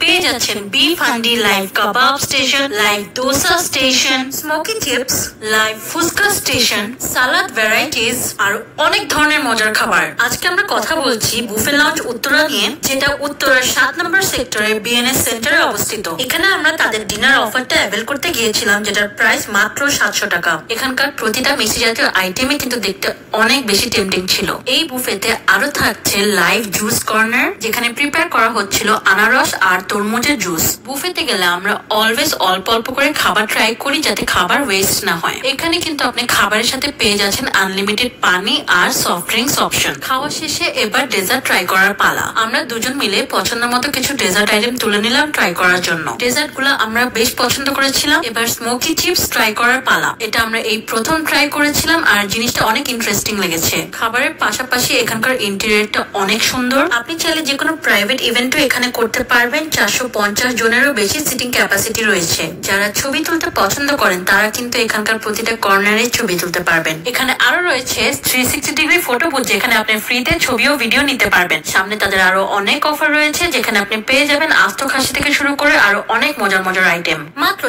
পেয়ে যাচ্ছেন beef handi, live kebab station, live dosa station, smoky chips, live phuchka station, salad varieties আর অনেক ধরনের মজার খাবার। আজকে আমরা কথা বলছি বুফে লাউঞ্জ উত্তরা নিয়ে, যেটা উত্তরার 7 নম্বর সেক্টরে বিএনএস সেন্টারে অবস্থিত। এখানে আমরা তাদের ডিনার অফারটা অ্যাভেল করতে গিয়েছিলাম, যেটার প্রাইস মাত্র 700 টাকা। এখানকার প্রতিটা মিষ্টি জাতীয় আইটেমই কিন্তু দেখতে অনেক বেশি টেম্পটিং ছিল। এই বুফেতে আরো থাকছে লাইভ জুস কর্নার, যেখানে প্রিপেয়ার করা হচ্ছিল আনারস আর তরমুজের জুস। বুফেতে গেলে আমরা অলওয়েজ অল্প অল্প করে খাবার ট্রাই করি, যাতে খাবার ওয়েস্ট না হয়। এখানে কিন্তু আপনি খাবারের সাথে পেয়ে যাচ্ছেন আনলিমিটেড পানি আর সফট ড্রিঙ্কস অপশন। খাওয়া শেষে এবার ডেজার্ট ট্রাই করার পালা। আমরা দুজন মিলে পছন্দ মতো কিছু ডেজার্ট আইটেম তুলে নিলাম ট্রাই করার জন্য। ডেজার্ট গুলো আমরা বেশ পছন্দ করেছিলাম। এবার স্মোকি চিপস ট্রাই করার পালা। এটা আমরা এই প্রথম ট্রাই করেছিলাম আর জিনিসটা অনেক ইন্টারেস্টিং লেগেছে। খাবারের পাশাপাশি এখানকার ইন্টেরিয়রটা অনেক সুন্দর। আপনি চাইলে যে কোনো প্রাইভেট ইভেন্টও এখানে করতে পারবেন। 450 জনেরও বেশি সিটিং ক্যাপাসিটি রয়েছে। যারা ছবি তুলতে পছন্দ করেন তারা কিন্তু এখানকার প্রতিটা কর্নারে ছবি তুলতে পারবেন। এখানে আরো রয়েছে 360 ডিগ্রি ফটো বুথ, যেখানে আপনি ফ্রিতে ছবি ও ভিডিও নিতে পারবেন। সামনে তাদের আরো অনেক অফার রয়েছে, যেখানে আপনি পেয়ে যাবেন আস্ত খাসি থেকে শুরু করে আরো অনেক মজার মজার আইটেম মাত্র